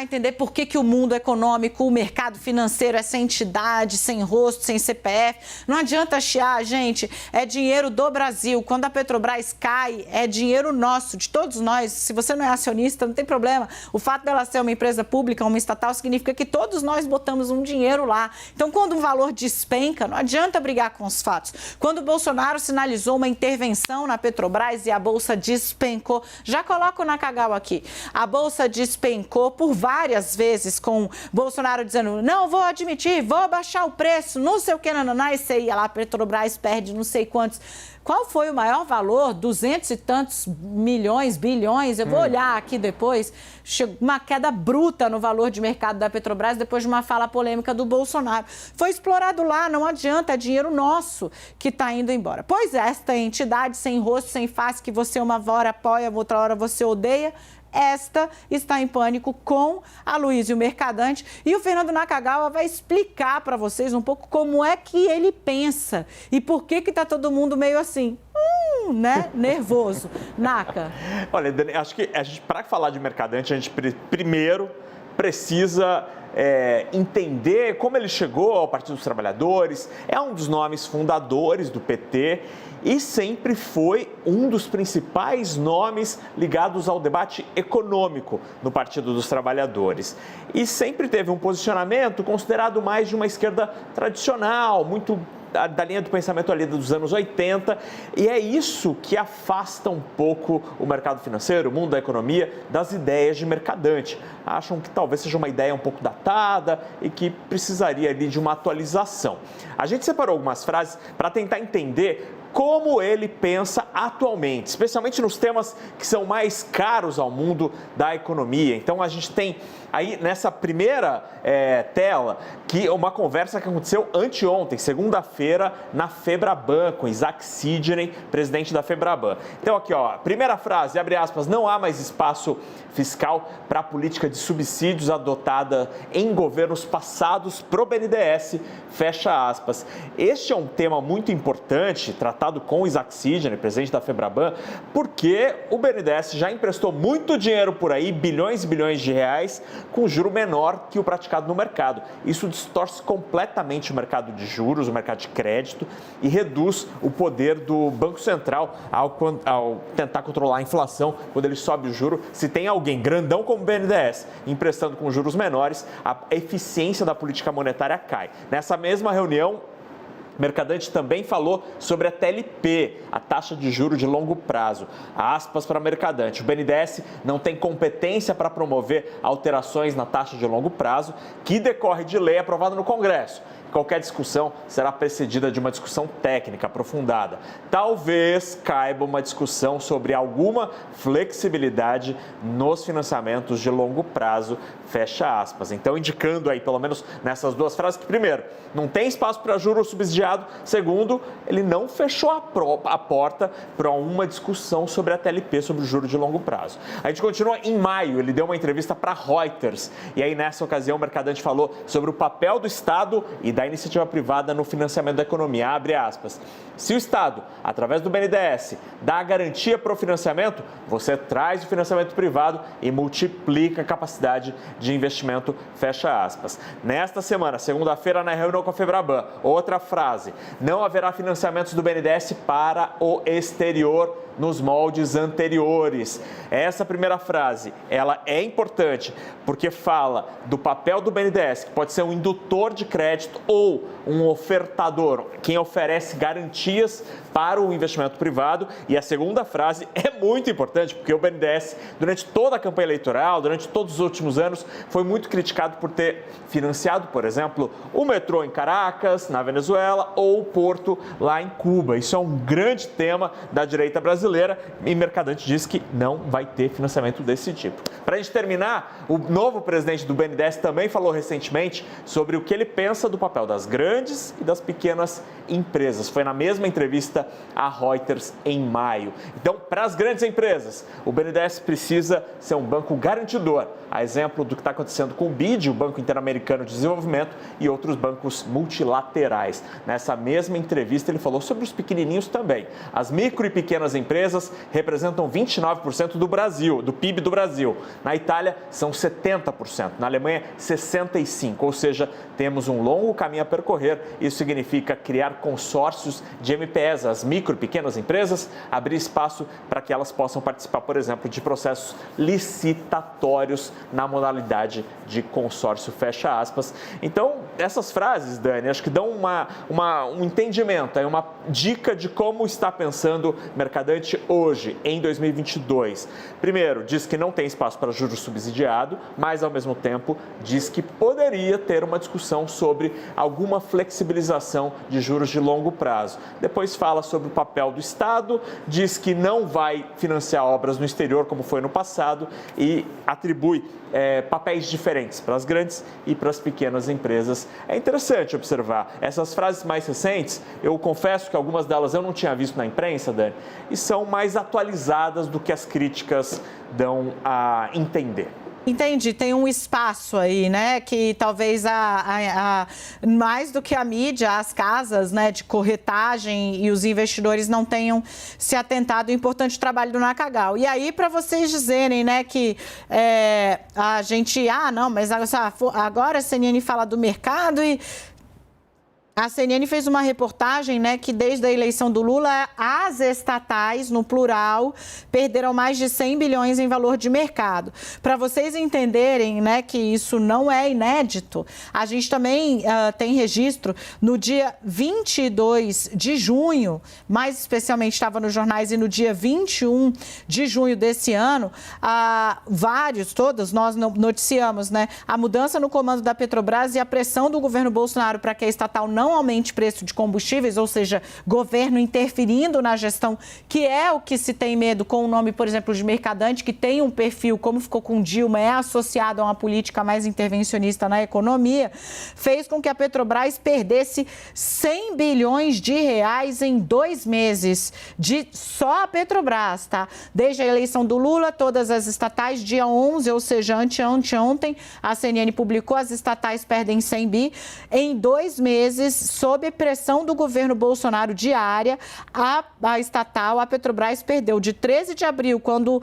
entender por que o mundo econômico, o mercado financeiro, essa entidade sem rosto, sem CPF. Não adianta chiar, gente, é dinheiro do Brasil. Quando a Petrobras cai, é dinheiro nosso, de todos nós. Se você não é acionista, não tem problema. O fato dela ser uma empresa pública, uma estatal, significa que todos nós botamos um dinheiro lá. Então, quando um valor despenca, não adianta brigar com os fatos. Quando o Bolsonaro sinalizou uma intervenção na Petrobras e a Bolsa despencou, já coloco o Nakagawa aqui, a Bolsa despencou por várias vezes, com Bolsonaro dizendo, não, vou admitir, vou baixar o preço, não sei o que, nananá, e você ia lá, a Petrobras perde não sei quantos. Qual foi o maior valor? 200 e tantos milhões, bilhões, eu vou olhar aqui depois, chegou uma queda bruta no valor de mercado da Petrobras depois de uma fala polêmica do Bolsonaro. Foi explorado lá, não adianta, é dinheiro nosso que está indo embora. Pois esta entidade sem rosto, sem face, que você uma hora apoia, outra hora você odeia, esta está em pânico com a Luísio Mercadante, e o Fernando Nakagawa vai explicar para vocês um pouco como é que ele pensa e por que está todo mundo meio assim, né, nervoso. Naka. Olha, Dani, acho que a gente, para falar de Mercadante, a gente primeiro precisa entender como ele chegou ao Partido dos Trabalhadores. É um dos nomes fundadores do PT e sempre foi um dos principais nomes ligados ao debate econômico no Partido dos Trabalhadores. E sempre teve um posicionamento considerado mais de uma esquerda tradicional, muito da linha do pensamento ali dos anos 80, e é isso que afasta um pouco o mercado financeiro, o mundo da economia, das ideias de Mercadante. Acham que talvez seja uma ideia um pouco datada e que precisaria ali de uma atualização. A gente separou algumas frases para tentar entender como ele pensa atualmente, especialmente nos temas que são mais caros ao mundo da economia. Então, a gente tem aí nessa primeira tela que uma conversa que aconteceu anteontem, segunda-feira, na Febraban, com Isaac Sidney, presidente da Febraban. Então, aqui, ó, primeira frase, abre aspas, não há mais espaço fiscal para a política de subsídios adotada em governos passados pro BNDES, fecha aspas. Este é um tema muito importante, tratado com o Isaac Sidney, presidente da Febraban, porque o BNDES já emprestou muito dinheiro por aí, bilhões e bilhões de reais, com juro menor que o praticado no mercado. Isso distorce completamente o mercado de juros, o mercado de crédito, e reduz o poder do Banco Central ao tentar controlar a inflação quando ele sobe o juro. Se tem alguém grandão como o BNDES emprestando com juros menores, a eficiência da política monetária cai. Nessa mesma reunião, Mercadante também falou sobre a TLP, a taxa de juros de longo prazo. Aspas para Mercadante, o BNDES não tem competência para promover alterações na taxa de longo prazo, que decorre de lei aprovada no Congresso. Qualquer discussão será precedida de uma discussão técnica aprofundada. Talvez caiba uma discussão sobre alguma flexibilidade nos financiamentos de longo prazo, fecha aspas. Então, indicando aí, pelo menos nessas duas frases, que primeiro, não tem espaço para juro subsidiado, segundo, ele não fechou a porta para uma discussão sobre a TLP, sobre o juro de longo prazo. A gente continua em maio, ele deu uma entrevista para Reuters, e aí nessa ocasião o Mercadante falou sobre o papel do Estado e da iniciativa privada no financiamento da economia, abre aspas. Se o Estado, através do BNDES, dá a garantia para o financiamento, você traz o financiamento privado e multiplica a capacidade de investimento, fecha aspas. Nesta semana, segunda-feira, na reunião com a Febraban, outra frase, não haverá financiamentos do BNDES para o exterior nos moldes anteriores. Essa primeira frase, ela é importante porque fala do papel do BNDES, que pode ser um indutor de crédito ou um ofertador, quem oferece garantias para o investimento privado. E a segunda frase é muito importante porque o BNDES, durante toda a campanha eleitoral, durante todos os últimos anos, foi muito criticado por ter financiado, por exemplo, o metrô em Caracas, na Venezuela, ou o porto lá em Cuba. Isso é um grande tema da direita brasileira e Mercadante diz que não vai ter financiamento desse tipo. Para a gente terminar, o novo presidente do BNDES também falou recentemente sobre o que ele pensa do papel das grandes e das pequenas empresas. Foi na mesma entrevista à Reuters em maio. Então, para as grandes empresas, o BNDES precisa ser um banco garantidor, a exemplo do que está acontecendo com o BID, o Banco Interamericano de Desenvolvimento, e outros bancos multilaterais. Nessa mesma entrevista, ele falou sobre os pequenininhos também. As micro e pequenas empresas empresas representam 29% do Brasil, do PIB do Brasil. Na Itália, são 70%. Na Alemanha, 65%. Ou seja, temos um longo caminho a percorrer. Isso significa criar consórcios de MPS, as micro e pequenas empresas, abrir espaço para que elas possam participar, por exemplo, de processos licitatórios na modalidade de consórcio, fecha aspas. Então, essas frases, Dani, acho que dão um entendimento, uma dica de como está pensando Mercadante hoje, em 2022. Primeiro, diz que não tem espaço para juros subsidiado, mas, ao mesmo tempo, diz que poderia ter uma discussão sobre alguma flexibilização de juros de longo prazo. Depois fala sobre o papel do Estado, diz que não vai financiar obras no exterior, como foi no passado, e atribui papéis diferentes para as grandes e para as pequenas empresas. É interessante observar. Essas frases mais recentes, eu confesso que algumas delas eu não tinha visto na imprensa, Dani, e são mais atualizadas do que as críticas dão a entender. Entendi, tem um espaço aí, né, que talvez mais do que a mídia, as casas, né, de corretagem e os investidores não tenham se atentado ao importante trabalho do Nakagawa. E aí, para vocês dizerem, né, que a gente, não, mas agora a CNN fala do mercado e... A CNN fez uma reportagem, né, que desde a eleição do Lula, as estatais, no plural, perderam mais de 100 bilhões em valor de mercado. Para vocês entenderem, né, que isso não é inédito, a gente também tem registro no dia 22 de junho, mais especialmente estava nos jornais, e no dia 21 de junho desse ano, todos nós noticiamos, né, a mudança no comando da Petrobras e a pressão do governo Bolsonaro para que a estatal não aumente preço de combustíveis, ou seja, governo interferindo na gestão, que é o que se tem medo com o nome, por exemplo, de Mercadante, que tem um perfil, como ficou com Dilma, é associado a uma política mais intervencionista na economia, fez com que a Petrobras perdesse 100 bilhões de reais em 2 meses, só a Petrobras, tá? Desde a eleição do Lula, todas as estatais, dia 11, ou seja, anteontem, a CNN publicou, as estatais perdem 100 bi. Em 2 meses, sob pressão do governo Bolsonaro diária, a estatal, a Petrobras, perdeu de 13 de abril, quando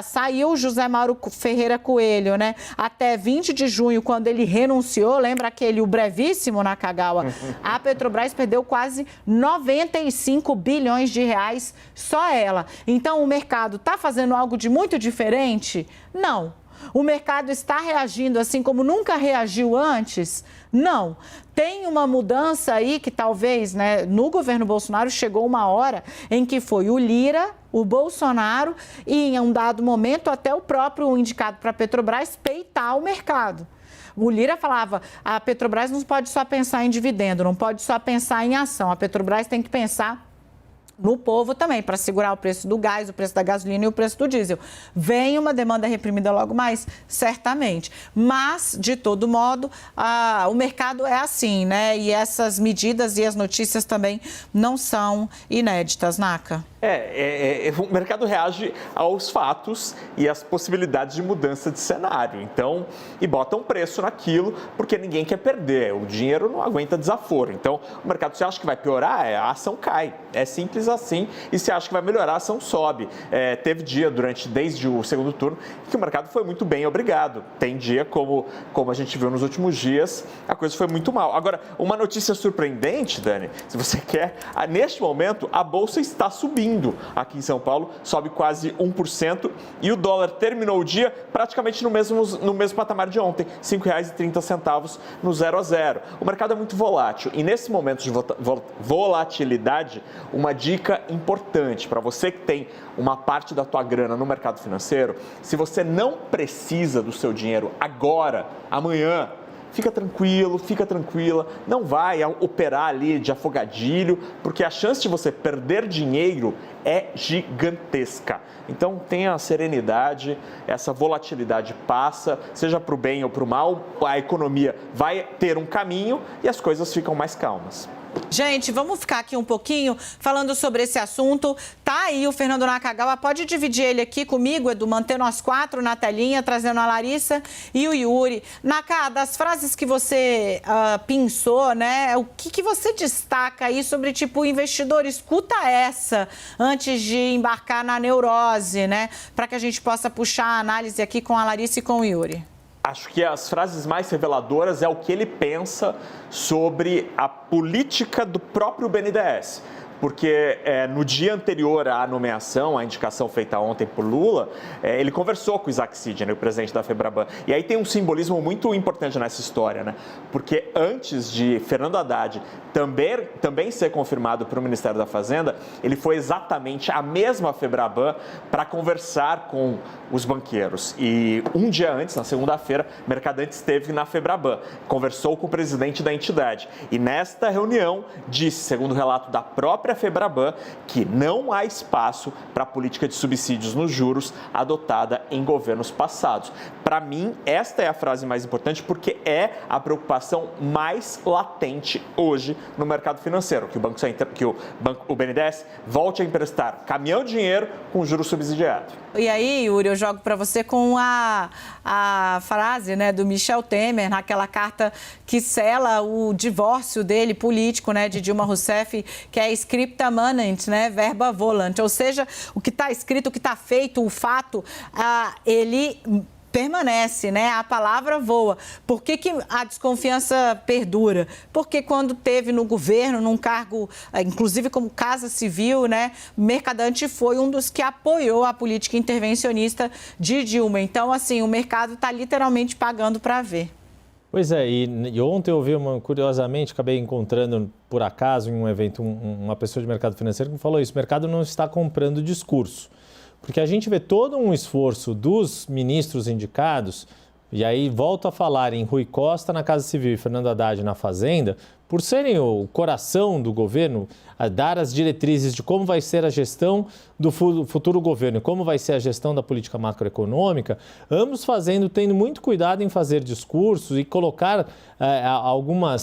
saiu José Mauro Ferreira Coelho, né, até 20 de junho, quando ele renunciou, lembra o brevíssimo Nakagawa? A Petrobras perdeu quase 95 bilhões de reais, só ela. Então, o mercado está fazendo algo de muito diferente? Não. O mercado está reagindo assim como nunca reagiu antes? Não. Tem uma mudança aí que talvez, né, no governo Bolsonaro chegou uma hora em que foi o Lira, o Bolsonaro e, em um dado momento, até o próprio indicado para a Petrobras peitar o mercado. O Lira falava, a Petrobras não pode só pensar em dividendo, não pode só pensar em ação, a Petrobras tem que pensar no povo também, para segurar o preço do gás, o preço da gasolina e o preço do diesel. Vem uma demanda reprimida logo mais? Certamente. Mas, de todo modo, o mercado é assim, né? E essas medidas e as notícias também não são inéditas, Naka. O mercado reage aos fatos e às possibilidades de mudança de cenário. Então, e bota um preço naquilo, porque ninguém quer perder. O dinheiro não aguenta desaforo. Então, o mercado, se acha que vai piorar, a ação cai. É simples assim. E se acha que vai melhorar, a ação sobe. Teve dia desde o segundo turno, que o mercado foi muito bem, obrigado. Tem dia, como a gente viu nos últimos dias, a coisa foi muito mal. Agora, uma notícia surpreendente, Dani, se você quer, neste momento, a Bolsa está subindo. Aqui em São Paulo, sobe quase 1% e o dólar terminou o dia praticamente no mesmo patamar de ontem, R$ 5,30 no 0 a 0. O mercado é muito volátil e nesse momento de volatilidade, uma dica importante para você que tem uma parte da tua grana no mercado financeiro, se você não precisa do seu dinheiro agora, amanhã, fica tranquilo, fica tranquila, não vai operar ali de afogadilho, porque a chance de você perder dinheiro é gigantesca. Então tenha serenidade, essa volatilidade passa, seja para o bem ou para o mal, a economia vai ter um caminho e as coisas ficam mais calmas. Gente, vamos ficar aqui um pouquinho falando sobre esse assunto. Tá aí o Fernando Nakagawa, pode dividir ele aqui comigo, Edu, manter nós 4 na telinha, trazendo a Larissa e o Yuri. Naka, das frases que você pensou, né, o que você destaca aí sobre, tipo, o investidor escuta essa antes de embarcar na neurose, né, para que a gente possa puxar a análise aqui com a Larissa e com o Yuri? Acho que as frases mais reveladoras é o que ele pensa sobre a política do próprio BNDES. Porque no dia anterior à nomeação, à indicação feita ontem por Lula, ele conversou com o Isaac Sidney, o presidente da Febraban. E aí tem um simbolismo muito importante nessa história, né? Porque antes de Fernando Haddad também ser confirmado para o Ministério da Fazenda, ele foi exatamente a mesma Febraban para conversar com os banqueiros. E um dia antes, na segunda-feira, Mercadante esteve na Febraban, conversou com o presidente da entidade. E nesta reunião, disse, segundo o relato da própria Febraban, que não há espaço para a política de subsídios nos juros adotada em governos passados. Para mim, esta é a frase mais importante porque é a preocupação mais latente hoje no mercado financeiro, que o BNDES volte a emprestar caminhão de dinheiro com juros subsidiados. E aí, Yuri, eu jogo para você com a frase, né, do Michel Temer, naquela carta que sela o divórcio dele político, né, de Dilma Rousseff, que é scripta manent, né, verba volant, ou seja, o que está escrito, o que está feito, o fato, ele permanece, né? A palavra voa. Por que a desconfiança perdura? Porque quando teve no governo, num cargo, inclusive como Casa Civil, né? Mercadante foi um dos que apoiou a política intervencionista de Dilma. Então, assim, o mercado está literalmente pagando para ver. Pois é, e ontem eu vi, curiosamente, acabei encontrando por acaso em um evento uma pessoa de mercado financeiro que me falou isso: o mercado não está comprando discurso. Porque a gente vê todo um esforço dos ministros indicados, e aí volto a falar em Rui Costa na Casa Civil e Fernando Haddad na Fazenda, por serem o coração do governo, a dar as diretrizes de como vai ser a gestão do futuro governo e como vai ser a gestão da política macroeconômica, ambos tendo muito cuidado em fazer discursos e colocar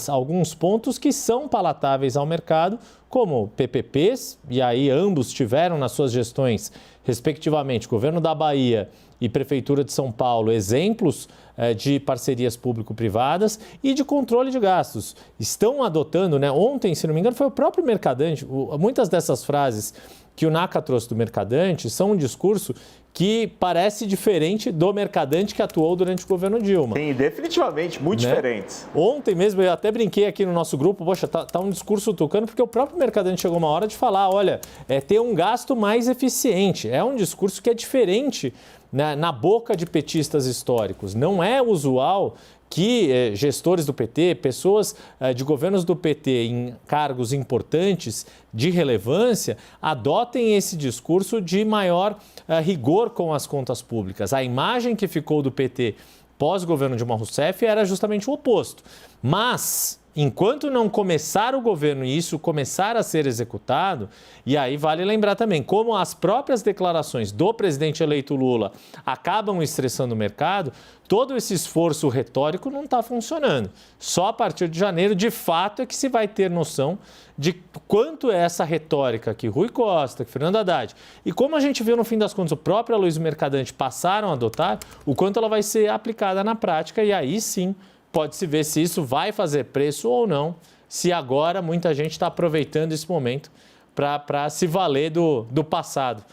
alguns pontos que são palatáveis ao mercado, como PPPs, e aí ambos tiveram nas suas gestões, respectivamente, governo da Bahia e Prefeitura de São Paulo, exemplos de parcerias público-privadas e de controle de gastos. Estão adotando, né? Ontem, se não me engano, foi o próprio Mercadante. Muitas dessas frases que o Naka trouxe do Mercadante são um discurso que parece diferente do Mercadante que atuou durante o governo Dilma. Sim, definitivamente, muito diferentes. Ontem mesmo, eu até brinquei aqui no nosso grupo, poxa, tá um discurso tucano, porque o próprio Mercadante chegou uma hora de falar, olha, ter um gasto mais eficiente. É um discurso que é diferente na boca de petistas históricos. Não é usual que gestores do PT, pessoas de governos do PT em cargos importantes de relevância, adotem esse discurso de maior rigor com as contas públicas. A imagem que ficou do PT pós-governo Dilma Rousseff era justamente o oposto. Mas, enquanto não começar o governo e isso começar a ser executado, e aí vale lembrar também como as próprias declarações do presidente eleito Lula acabam estressando o mercado, todo esse esforço retórico não está funcionando. Só a partir de janeiro, de fato, é que se vai ter noção de quanto é essa retórica que Rui Costa, que Fernando Haddad, e como a gente viu no fim das contas, o próprio Aloysio Mercadante passaram a adotar, o quanto ela vai ser aplicada na prática, e aí sim pode-se ver se isso vai fazer preço ou não, se agora muita gente está aproveitando esse momento para se valer do passado,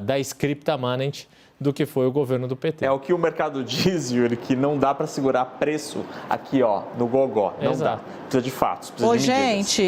da scripta manent, do que foi o governo do PT. É o que o mercado diz, Yuri, que não dá para segurar preço aqui, ó, no gogó. Não dá. Precisa de fatos, precisa de medidas. Gente...